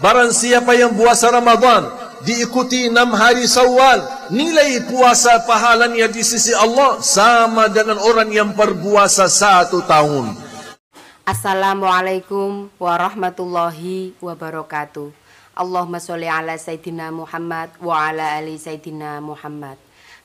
barang siapa yang puasa Ramadan diikuti 6 hari Syawal, nilai puasa pahalanya di sisi Allah sama dengan orang yang berpuasa 1 tahun. Assalamualaikum warahmatullahi wabarakatuh. Allahumma sholli ala Sayyidina Muhammad wa ala ali Sayyidina Muhammad.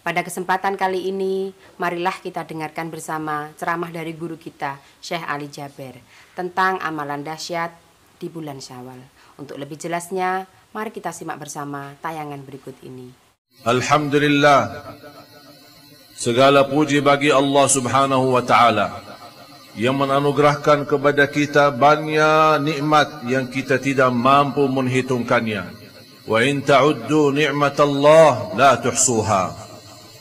Pada kesempatan kali ini, marilah kita dengarkan bersama ceramah dari guru kita, Syekh Ali Jaber, tentang amalan dahsyat di bulan Syawal. Untuk lebih jelasnya, mari kita simak bersama tayangan berikut ini. Alhamdulillah, segala puji bagi Allah Subhanahu wa Ta'ala yang menganugerahkan kepada kita banyak nikmat yang kita tidak mampu menghitungkannya. Wa in ta'uddu ni'matallah la tuhsuha.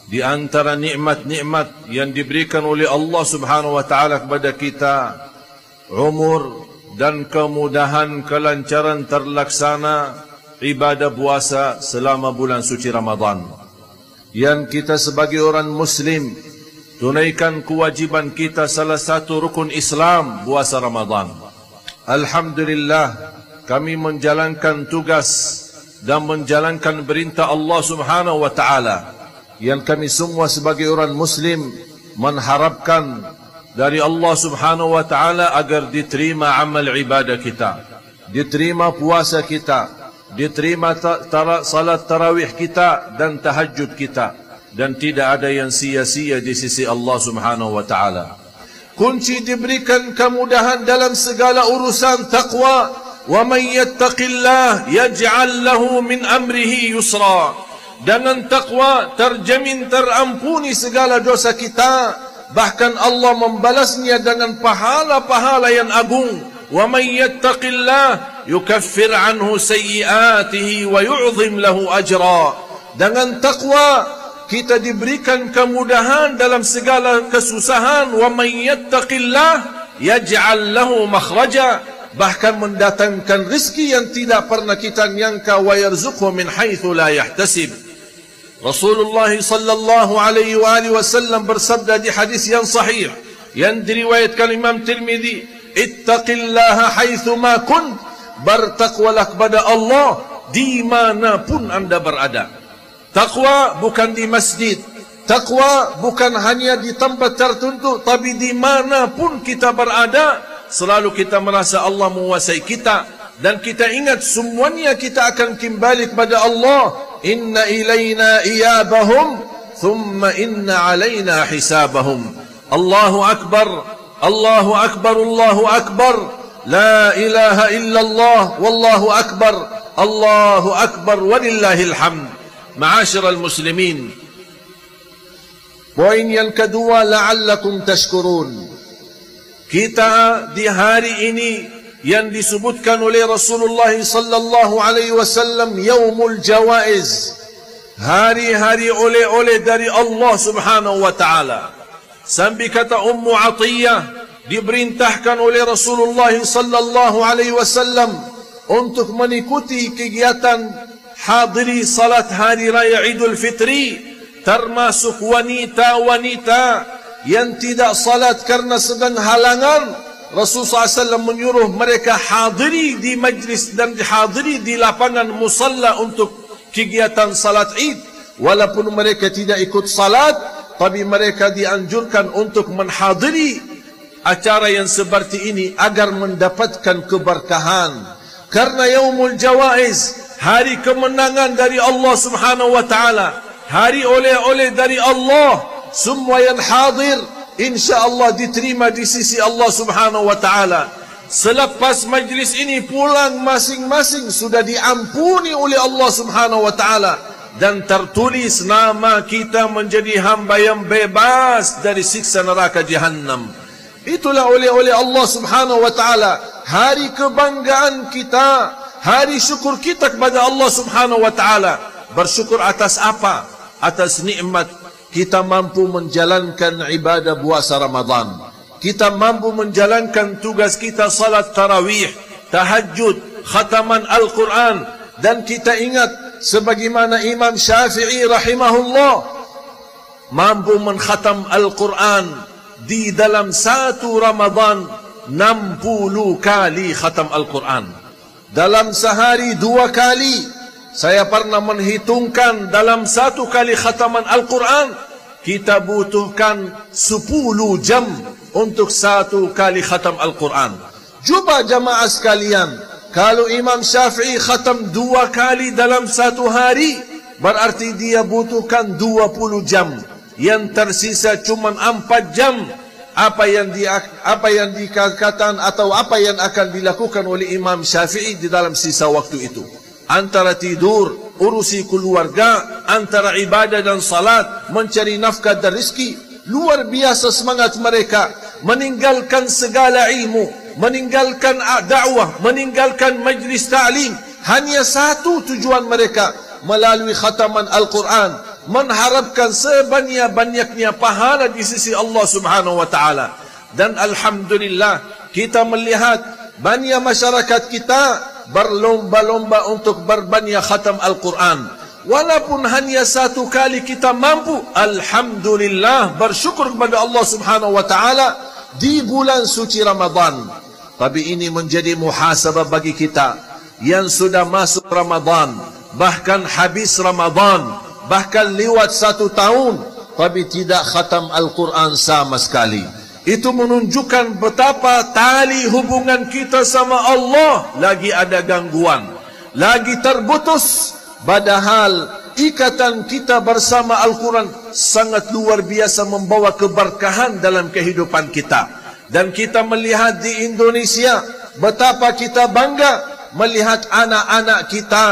Di antara nikmat-nikmat yang diberikan oleh Allah Subhanahu wa Ta'ala kepada kita, umur dan kemudahan kelancaran terlaksana ibadah puasa selama bulan suci Ramadan. Yang kita sebagai orang Muslim tunaikan kewajiban kita, salah satu rukun Islam, puasa Ramadan. Alhamdulillah, kami menjalankan tugas dan menjalankan perintah Allah Subhanahu wa Ta'ala yang kami semua sebagai orang Muslim mengharapkan dari Allah Subhanahu wa Ta'ala agar diterima amal ibadah kita, diterima puasa kita, diterima salat tarawih kita dan tahajud kita, dan tidak ada yang sia-sia di sisi Allah Subhanahu wa Ta'ala. Kunci diberikan kemudahan dalam segala urusan taqwa. Wa man yattaqillah yaj'al lahu min amrihi yusra. Dengan taqwa terjamin terampuni segala dosa kita, bahkan Allah membalasnya dengan pahala-pahala yang agung. Wa man yattaqillah yukaffir anhu sayyi'atihi wa yu'zim lahu ajra. Dengan taqwa kita diberikan kemudahan dalam segala kesusahan. Wa man yattaqillah yaj'al lahu makhraja, bahkan mendatangkan rezeki yang tidak pernah kita nyangka. Wa yarzuqhu min haitsu la yahtasib. Rasulullah sallallahu alaihi wasallam bersabda di hadis yang sahih yang diriwayatkan Imam Tirmizi, ittaqillaha haitsu ma kunt, bertakwalah kepada Allah di manapun anda berada. Taqwa bukan di masjid, taqwa bukan hanya di tempat tertentu, tapi di manapun kita berada, selalu kita merasa Allah menguasai kita, dan kita ingat semuanya kita akan kembali kepada Allah. Inna ilayna iyabahum thumma inna alayna hisabahum. Allahu akbar, Allahu akbar, Allahu akbar, la ilaha illallah, wallahu akbar, Allahu akbar, walillahil hamd. Ma'asyiral muslimin, poin yang kedua, la'allakum tashkurun. Kita di hari ini yang disebutkan oleh Rasulullah sallallahu alaihi wasallam yaumul jawaiz, hari-hari oleh-oleh dari Allah Subhanahu wa Ta'ala. Sampai kata Ummu Atiyah, diperintahkan oleh Rasulullah sallallahu alaihi wasallam untuk mengikuti kegiatan hadiri salat hari raya Idul Fitri, termasuk wanita-wanita yang tidak salat karena sedang halangan. Rasulullah SAW menyuruh mereka hadiri di majlis dan hadiri di lapangan musalla untuk kegiatan salat Id. Walaupun mereka tidak ikut salat, tapi mereka dianjurkan untuk menghadiri acara yang seperti ini agar mendapatkan keberkahan. Karena yaumul jawaiz, hari kemenangan dari Allah Subhanahu wa Ta'ala, hari oleh-oleh dari Allah, semua yang hadir InsyaAllah diterima di sisi Allah Subhanahu wa Ta'ala. Selepas majlis ini pulang masing-masing sudah diampuni oleh Allah Subhanahu wa Ta'ala, dan tertulis nama kita menjadi hamba yang bebas dari siksa neraka Jahannam. Itulah oleh-oleh Allah Subhanahu wa Ta'ala, hari kebanggaan kita, hari syukur kita kepada Allah Subhanahu wa Ta'ala. Bersyukur atas apa? Atas nikmat kita mampu menjalankan ibadah puasa Ramadan. Kita mampu menjalankan tugas kita salat tarawih, tahajud, khataman Al-Quran. Dan kita ingat sebagaimana Imam Syafi'i rahimahullah mampu mengkhatam Al-Quran di dalam satu Ramadan 60 kali khatam Al-Quran. dalam sehari 2 kali. Saya pernah menghitungkan dalam 1 kali khataman Al-Quran, kita butuhkan 10 jam untuk 1 kali khatam Al-Quran. Cuba jamaah sekalian, kalau Imam Syafi'i khatam 2 kali dalam 1 hari, berarti dia butuhkan 20 jam. Yang tersisa cuma 4 jam. Apa yang dikatakan atau apa yang akan dilakukan oleh Imam Syafi'i di dalam sisa waktu itu? Antara tidur, urusi keluarga, antara ibadah dan salat, mencari nafkah dan rezeki. Luar biasa semangat mereka, meninggalkan segala ilmu, meninggalkan dakwah, meninggalkan majlis ta'lim. Hanya satu tujuan mereka, melalui khataman Al-Quran, mengharapkan sebanyak-banyaknya pahala di sisi Allah Subhanahu wa taala. Dan alhamdulillah, kita melihat banyak masyarakat kita berlomba-lomba untuk berbanyak khatam Al-Quran. Walaupun hanya 1 kali kita mampu, alhamdulillah, bersyukur kepada Allah Subhanahu wa taala di bulan suci Ramadan. Tapi ini menjadi muhasabah bagi kita yang sudah masuk Ramadan, bahkan habis Ramadan, bahkan lewat 1 tahun, tapi tidak khatam Al-Quran sama sekali. Itu menunjukkan betapa tali hubungan kita sama Allah lagi ada gangguan, lagi terputus. Padahal ikatan kita bersama Al-Quran sangat luar biasa, membawa keberkahan dalam kehidupan kita. Dan kita melihat di Indonesia, betapa kita bangga melihat anak-anak kita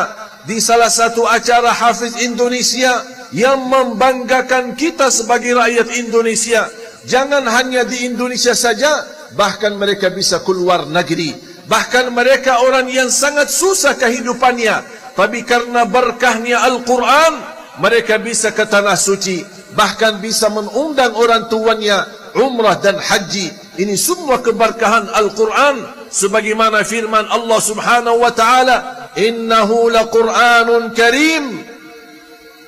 di salah satu acara Hafiz Indonesia yang membanggakan kita sebagai rakyat Indonesia. Jangan hanya di Indonesia saja, bahkan mereka bisa keluar negeri. Bahkan mereka orang yang sangat susah kehidupannya, tapi karena berkahnya Al-Quran, mereka bisa ke tanah suci, bahkan bisa mengundang orang tuanya umrah dan haji. Ini semua keberkahan Al-Quran, sebagaimana firman Allah Subhanahu wa taala, innahu laqur'anun karim.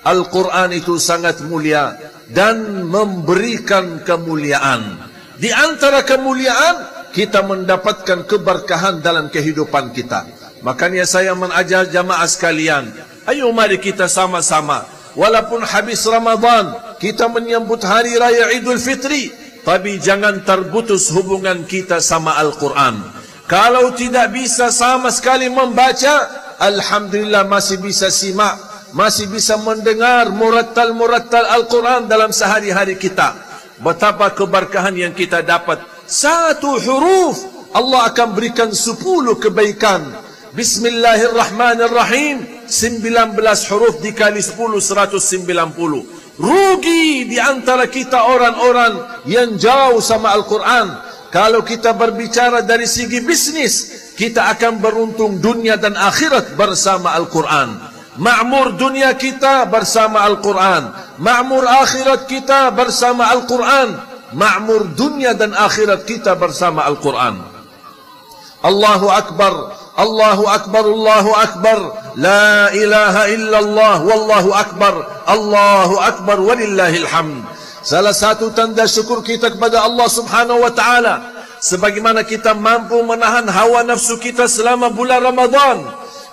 Al-Quran itu sangat mulia dan memberikan kemuliaan. Di antara kemuliaan, kita mendapatkan keberkahan dalam kehidupan kita. Makanya saya mengajar jamaah sekalian, ayo mari kita sama-sama, walaupun habis Ramadan, kita menyambut hari raya Idul Fitri, tapi jangan terputus hubungan kita sama Al-Quran. Kalau tidak bisa sama sekali membaca, alhamdulillah masih bisa simak, masih bisa mendengar murattal Al-Quran dalam sehari-hari kita. Betapa keberkahan yang kita dapat. 1 huruf Allah akan berikan 10 kebaikan. Bismillahirrahmanirrahim, 19 huruf dikali 10, 190. Rugi di antara kita orang-orang yang jauh sama Al-Quran. Kalau kita berbicara dari segi bisnis, kita akan beruntung dunia dan akhirat bersama Al-Quran. Ma'mur dunia kita bersama Al-Quran, ma'mur akhirat kita bersama Al-Quran, ma'mur dunia dan akhirat kita bersama Al-Quran. Allahu Akbar, Allahu Akbar, Allahu Akbar, la ilaha illallah, wallahu akbar, Allahu Akbar, walillahil hamd. Salah satu tanda syukur kita kepada Allah Subhanahu wa ta'ala, sebagaimana kita mampu menahan hawa nafsu kita selama bulan Ramadan,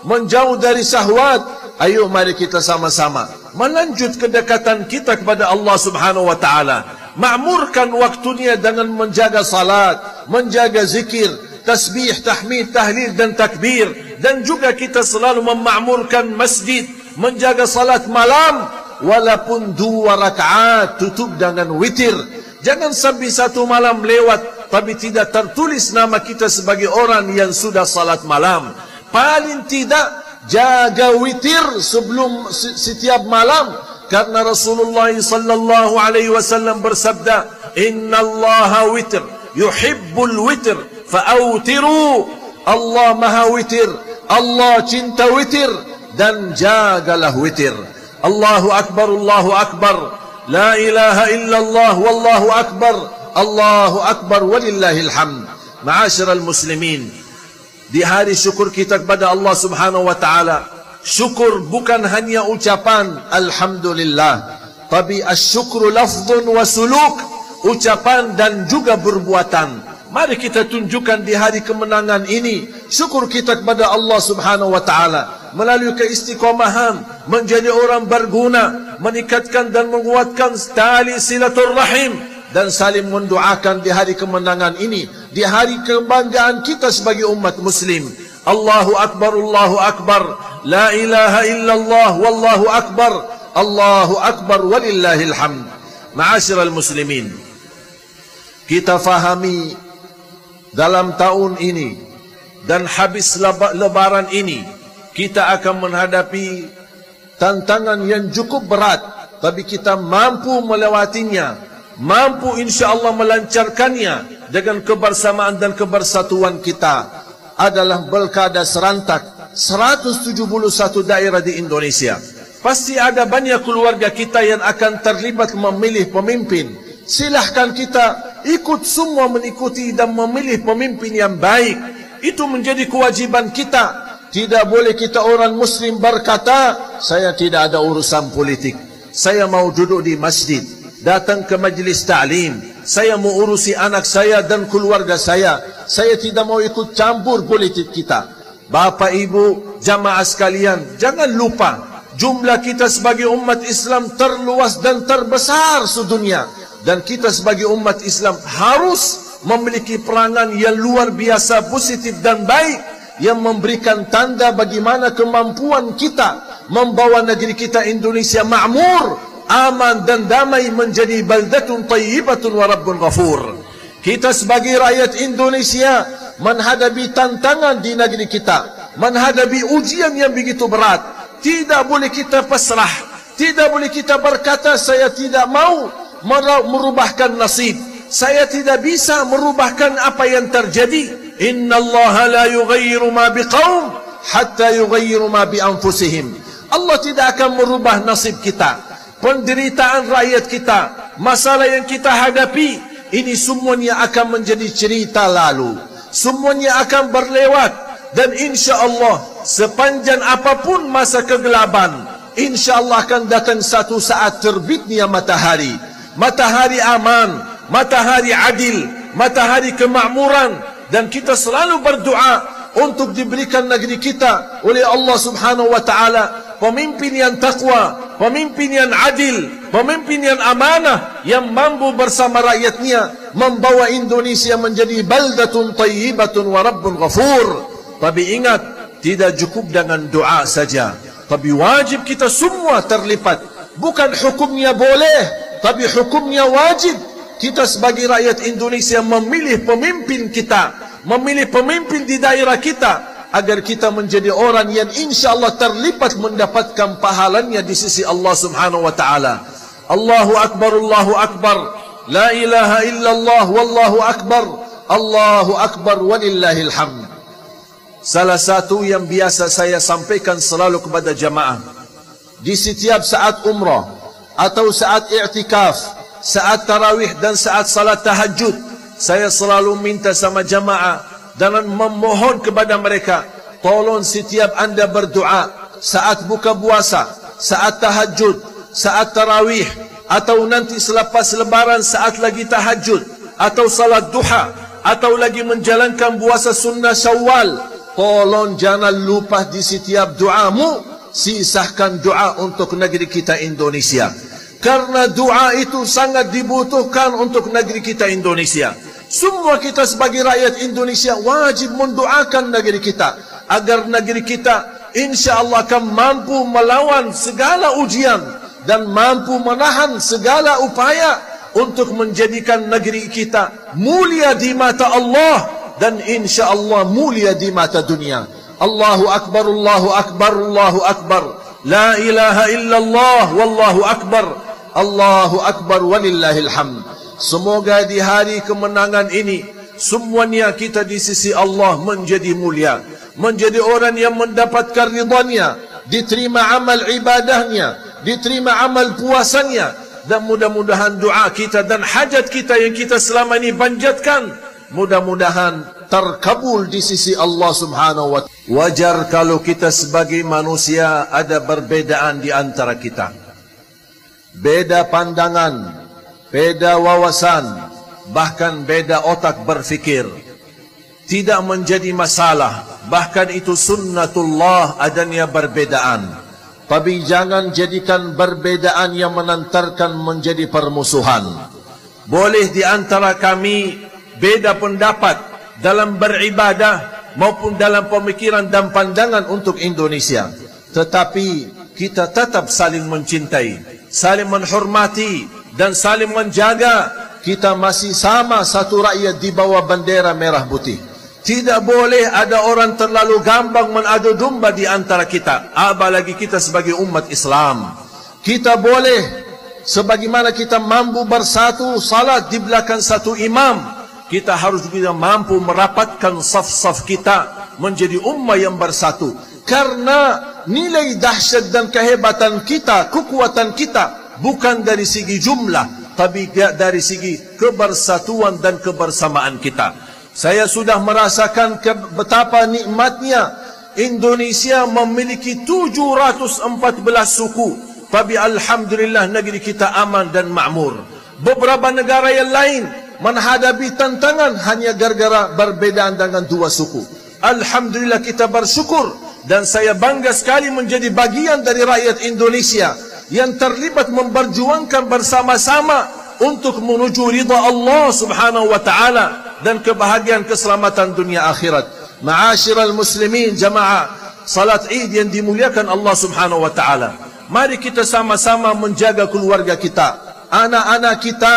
menjauh dari syahwat. Ayo mari kita sama-sama melanjut kedekatan kita kepada Allah Subhanahu wa ta'ala. Ma'murkan waktunya dengan menjaga salat, menjaga zikir, tasbih, tahmid, tahlil dan takbir. Dan juga kita selalu mema'murkan masjid, menjaga salat malam, walaupun 2 rakaat, tutup dengan witir. Jangan sampai 1 malam lewat tapi tidak tertulis nama kita sebagai orang yang sudah salat malam. Paling tidak jaga witir sebelum setiap malam, karena Rasulullah sallallahu alaihi wasallam bersabda, innallaha witr yuhibbul witr fa'awtiru. Allah maha witir, Allah cinta witir, dan jagalah witir. Allahu akbar, Allahu akbar, la ilaha illallah, wallahu akbar, Allahu akbar, walillahil hamd. Ma'asyiral muslimin, di hari syukur kita kepada Allah Subhanahu wa ta'ala, syukur bukan hanya ucapan alhamdulillah, tapi asyukru lafzun wa suluk, ucapan dan juga perbuatan. Mari kita tunjukkan di hari kemenangan ini syukur kita kepada Allah Subhanahu wa taala melalui keistiqomahan, menjadi orang berguna, meningkatkan dan menguatkan tali silaturrahim dan saling mendoakan di hari kemenangan ini, di hari kebanggaan kita sebagai umat muslim. Allahu akbar, Allahu akbar, la ilaha illallah, wallahu akbar, Allahu akbar walillahil hamd. Ma'asyiral muslimin, kita fahami dalam tahun ini dan habis lebaran ini kita akan menghadapi tantangan yang cukup berat, tapi kita mampu melewatinya, mampu insya-Allah melancarkannya dengan kebersamaan dan kebersatuan kita. Adalah Pilkada serentak 171 daerah di Indonesia. Pasti ada banyak keluarga kita yang akan terlibat memilih pemimpin. Silahkan kita ikut semua mengikuti dan memilih pemimpin yang baik. Itu menjadi kewajiban kita. Tidak boleh kita orang muslim berkata, saya tidak ada urusan politik, saya mau duduk di masjid, datang ke majlis ta'lim, saya mau urusi anak saya dan keluarga saya tidak mau ikut campur politik kita. Bapak ibu jamaah sekalian, jangan lupa jumlah kita sebagai umat Islam terluas dan terbesar sedunia, dan kita sebagai umat Islam harus memiliki peranan yang luar biasa positif dan baik, yang memberikan tanda bagaimana kemampuan kita membawa negeri kita Indonesia makmur, aman dan damai menjadi baldatun tayyibatun wa rabbun ghafur. Kita sebagai rakyat Indonesia menghadapi tantangan di negeri kita, menghadapi ujian yang begitu berat. Tidak boleh kita pasrah, tidak boleh kita berkata saya tidak mau merubahkan nasib, saya tidak bisa merubahkan apa yang terjadi. Inna Allah la yughayyiru ma biqaum hatta yughayyiru ma bi anfusihim. Allah tidak akan merubah nasib kita, penderitaan rakyat kita, masalah yang kita hadapi, ini semuanya akan menjadi cerita lalu, semuanya akan berlewat. Dan insya Allah sepanjang apapun masa kegelapan, insya Allah akan datang satu saat terbitnya matahari, matahari aman, matahari adil, matahari kemakmuran. Dan kita selalu berdoa untuk diberikan negeri kita oleh Allah Subhanahu wa taala pemimpin yang takwa, pemimpin yang adil, pemimpin yang amanah, yang mampu bersama rakyatnya membawa Indonesia menjadi baldatun tayyibatun wa rabbun ghafur. Tapi ingat, tidak cukup dengan doa saja, tapi wajib kita semua terlibat. Bukan hukumnya boleh, tapi hukumnya wajib. Kita sebagai rakyat Indonesia memilih pemimpin kita, memilih pemimpin di daerah kita, agar kita menjadi orang yang insya Allah terlibat mendapatkan pahalanya di sisi Allah Subhanahu wa taala. Allahu akbar, Allahu akbar, la ilaha illallah, wallahu akbar, Allahu akbar walillahil hamd. Salah satu yang biasa saya sampaikan selalu kepada jamaah di setiap saat umrah atau saat i'tikaf, saat tarawih dan saat salat tahajud, saya selalu minta sama jamaah dan memohon kepada mereka, tolong setiap anda berdoa saat buka puasa, saat tahajud, saat tarawih, atau nanti selepas lebaran saat lagi tahajud, atau salat duha, atau lagi menjalankan puasa sunnah Syawal, tolong jangan lupa di setiap doamu sisahkan doa untuk negeri kita Indonesia. Karena doa itu sangat dibutuhkan untuk negeri kita Indonesia. Semua kita sebagai rakyat Indonesia wajib mendoakan negeri kita, agar negeri kita insya Allah akan mampu melawan segala ujian dan mampu menahan segala upaya untuk menjadikan negeri kita mulia di mata Allah dan insya Allah mulia di mata dunia. Allahu akbar, Allahu akbar, Allahu akbar, la ilaha illallah, wallahu akbar, Allahu akbar walillahil hamd. Semoga di hari kemenangan ini semuanya kita di sisi Allah menjadi mulia, menjadi orang yang mendapatkan ridhanya, diterima amal ibadahnya, diterima amal puasanya, dan mudah-mudahan doa kita dan hajat kita yang kita selama ini panjatkan mudah-mudahan terkabul di sisi Allah Subhanahu wa ta'ala. Wajar kalau kita sebagai manusia ada perbedaan di antara kita, beda pandangan, beda wawasan, bahkan beda otak berfikir, tidak menjadi masalah. Bahkan itu sunnatullah adanya perbedaan. Tapi jangan jadikan perbedaan yang menantarkan menjadi permusuhan. Boleh di antara kami beda pendapat dalam beribadah maupun dalam pemikiran dan pandangan untuk Indonesia. Tetapi kita tetap saling mencintai, saling menghormati dan saling menjaga. Kita masih sama satu rakyat di bawah bendera merah putih. Tidak boleh ada orang terlalu gampang mengadu domba di antara kita, apalagi kita sebagai umat Islam. Kita boleh, sebagaimana kita mampu bersatu salat di belakang satu imam, kita harus juga mampu merapatkan saf-saf kita menjadi ummah yang bersatu. Karena nilai dahsyat dan kehebatan kita, kekuatan kita bukan dari segi jumlah, tapi dari segi kebersatuan dan kebersamaan kita. Saya sudah merasakan betapa nikmatnya Indonesia memiliki 714 suku. Tapi alhamdulillah negeri kita aman dan makmur. Beberapa negara yang lain menghadapi tantangan hanya gara-gara berbedaan dengan dua suku. Alhamdulillah kita bersyukur, dan saya bangga sekali menjadi bagian dari rakyat Indonesia yang terlibat memperjuangkan bersama-sama untuk menuju ridha Allah subhanahu wa ta'ala dan kebahagiaan keselamatan dunia akhirat. Ma'asyiral muslimin, jamaah salat Id yang dimuliakan Allah subhanahu wa ta'ala, mari kita sama-sama menjaga keluarga kita, anak-anak kita,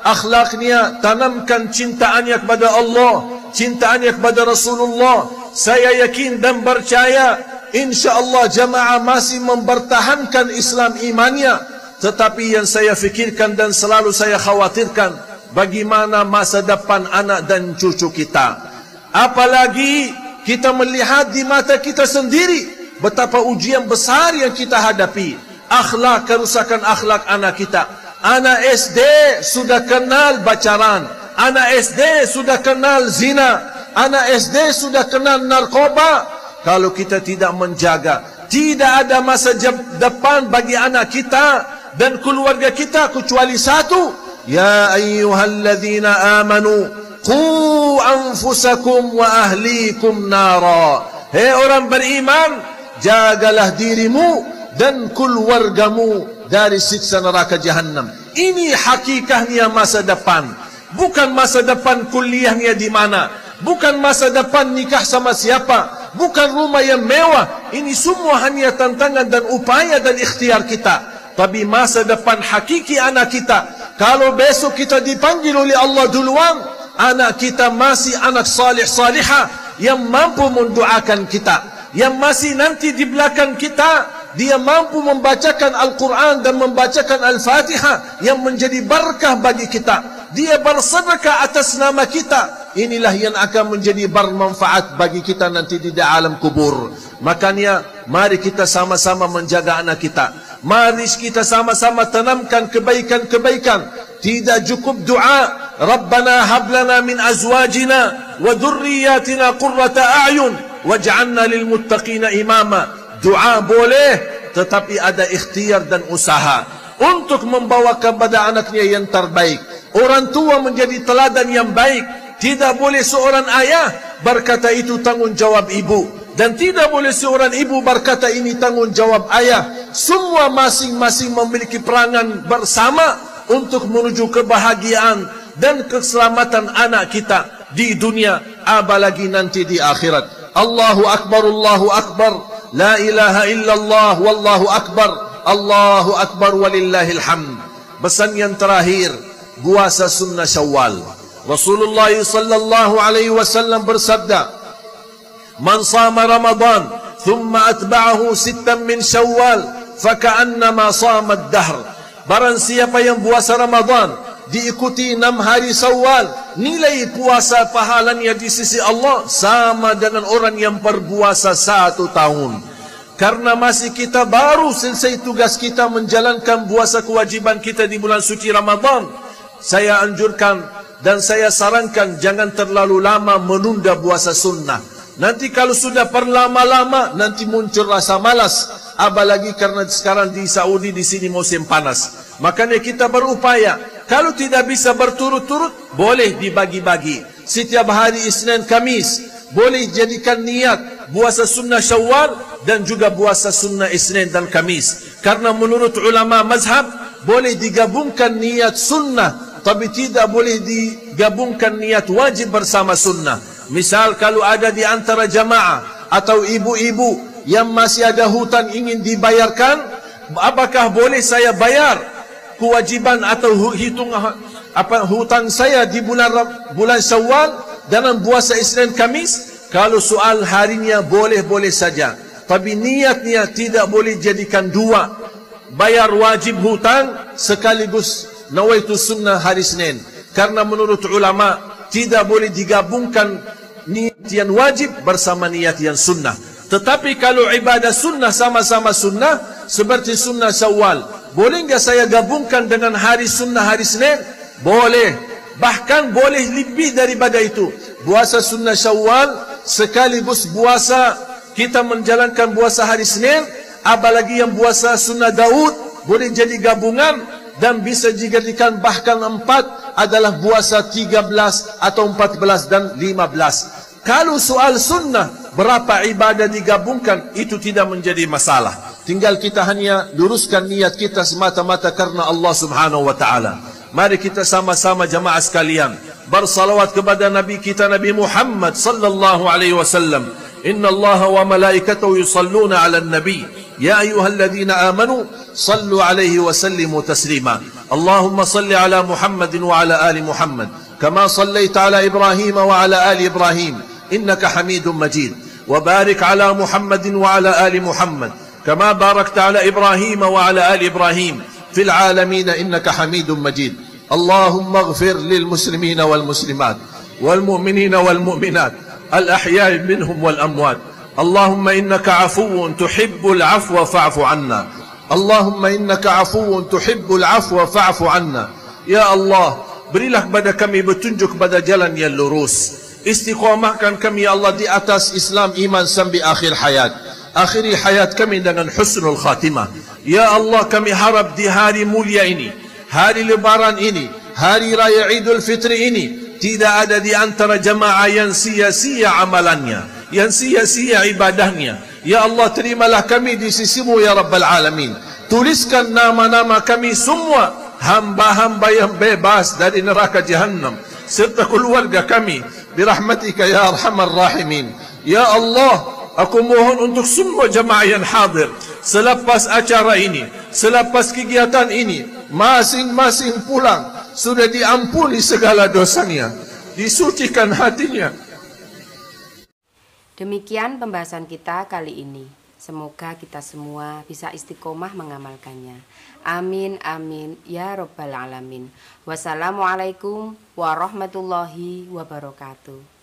akhlaknya, tanamkan cintaannya kepada Allah, cintaannya kepada Rasulullah. Saya yakin dan percaya insya-Allah jamaah masih mempertahankan Islam imannya. Tetapi yang saya fikirkan dan selalu saya khawatirkan, bagaimana masa depan anak dan cucu kita. Apalagi kita melihat di mata kita sendiri betapa ujian besar yang kita hadapi. Akhlak, kerusakan akhlak anak kita. Anak SD sudah kenal pacaran, anak SD sudah kenal zina, anak SD sudah kenal narkoba. Kalau kita tidak menjaga, tidak ada masa depan bagi anak kita dan keluarga kita kecuali satu. Ya ayyuhalladzina amanu qu anfusakum wa ahlikum nara. Hei orang beriman, jagalah dirimu dan keluargamu dari siksa neraka jahannam. Ini hakikatnya masa depan. Bukan masa depan kuliahnya di mana, bukan masa depan nikah sama siapa, bukan rumah yang mewah. Ini semua hanya tantangan dan upaya dan ikhtiar kita. Tapi masa depan hakiki anak kita, kalau besok kita dipanggil oleh Allah duluan, anak kita masih anak salih salihah yang mampu mendoakan kita, yang masih nanti di belakang kita dia mampu membacakan Al-Quran dan membacakan Al-Fatihah yang menjadi berkah bagi kita. Dia bersedekah atas nama kita. Inilah yang akan menjadi bermanfaat bagi kita nanti di alam kubur. Makanya mari kita sama-sama menjaga anak kita. Mari kita sama-sama tanamkan kebaikan-kebaikan. Tidak cukup doa, Rabbana hablana min azwajina wa dhurriyyatina qurrata a'yun waj'alna lil muttaqina imama. Doa boleh, tetapi ada ikhtiar dan usaha untuk membawa kepada anaknya yang terbaik. Orang tua menjadi teladan yang baik. Tidak boleh seorang ayah berkata itu tanggung jawab ibu, dan tidak boleh seorang ibu berkata ini tanggung jawab ayah. Semua masing-masing memiliki peranan bersama untuk menuju kebahagiaan dan keselamatan anak kita di dunia, apalagi nanti di akhirat. Allahu Akbar, Allahu Akbar, la ilaha illallah, wallahu akbar, Allahu Akbar walillahil hamd. Pesan yang terakhir, puasa sunnah Syawal. Rasulullah sallallahu alaihi wasallam bersabda, "Man shama Ramadan thumma atba'ahu sittan min Syawal, faka'annama shama ad-dahr." Barang siapa yang puasa Ramadan diikuti 6 hari Syawal, nilai puasa pahalanya di sisi Allah sama dengan orang yang berpuasa 1 tahun. Karena masih kita baru selesai tugas kita menjalankan puasa kewajiban kita di bulan suci Ramadan, saya anjurkan dan saya sarankan jangan terlalu lama menunda puasa sunnah. Nanti kalau sudah berlama-lama nanti muncul rasa malas, apalagi karena sekarang di Saudi di sini musim panas. Makanya kita berupaya. Kalau tidak bisa berturut-turut, boleh dibagi-bagi. Setiap hari Isnin Kamis, boleh jadikan niat puasa sunnah Syawal dan juga puasa sunnah Isnin dan Kamis. Karena menurut ulama mazhab, boleh digabungkan niat sunnah, tapi tidak boleh digabungkan niat wajib bersama sunnah. Misal kalau ada di antara jamaah atau ibu-ibu yang masih ada hutang ingin dibayarkan, apakah boleh saya bayar kewajiban atau hutang saya di bulan Syawal dalam puasa Isnin Kamis? Kalau soal harinya boleh-boleh saja, tapi niatnya tidak boleh jadikan dua. Bayar wajib hutang sekaligus nawaitu sunnah hari Senin. Karena menurut ulama tidak boleh digabungkan niat yang wajib bersama niat yang sunnah. Tetapi kalau ibadah sunnah sama-sama sunnah, seperti sunnah Syawal, boleh enggak saya gabungkan dengan hari sunnah hari Senin? Boleh. Bahkan boleh lebih daripada itu. Puasa sunnah Syawal sekaligus puasa kita menjalankan puasa hari Senin, apalagi yang puasa sunnah Daud, boleh jadi gabungan dan bisa dijadikan bahkan 4 adalah puasa 13 atau 14 dan 15. Kalau soal sunnah, berapa ibadah digabungkan, itu tidak menjadi masalah. Tinggal kita hanya luruskan niat kita semata-mata karena Allah Subhanahu wa taala. Mari kita sama-sama jamaah sekalian bersalawat kepada Nabi kita Nabi Muhammad sallallahu alaihi wasallam. Inna Allah wa malaikatahu yusalluna 'alan nabi. Ya ayyuhalladzina amanu sallu alaihi wa sallimu taslima. Allahumma salli ala Muhammadin wa ala ali Muhammad kama sallaita ala Ibrahim wa ala ali Ibrahim innaka Hamidum Majid. Wa barik ala Muhammadin wa ala ali Muhammad kama barakta ala Ibrahim wa ala ali Ibrahim fil alamin innaka Hamidum Majid. Allahumma ighfir lil muslimina wal muslimat wal mu'minina wal mu'minat al ahya'i minhum wal amwat. Allahumma innaka afuwun tuhibbul afwa fa'fu anna. Allahumma innaka afuwun tuhibbul afwa fa'fu anna. Ya Allah, berilah kepada kami petunjuk pada jalan yang lurus. Istiqamahkan kami ya Allah di atas Islam, iman sampai akhir hayat. Akhiri hayat kami dengan husnul khatimah. Ya Allah, kami harap di hari mulia ini, hari lebaran ini, hari raya Idul Fitri ini, tidak ada di antara jamaah yang sia-sia amalannya, yang sia-sia ibadahnya. Ya Allah, terimalah kami di sisimu ya Rabbal Alamin. Tuliskan nama-nama kami semua hamba-hamba yang bebas dari neraka Jahannam, serta keluarga kami birahmatika ya Arhamar Rahimin. Ya Allah, aku mohon untuk semua jamaah yang hadir selepas acara ini, selepas kegiatan ini, masing-masing pulang sudah diampuni segala dosanya, disucikan hatinya. Demikian pembahasan kita kali ini. Semoga kita semua bisa istiqomah mengamalkannya. Amin, amin, ya Rabbal Alamin. Wassalamualaikum warahmatullahi wabarakatuh.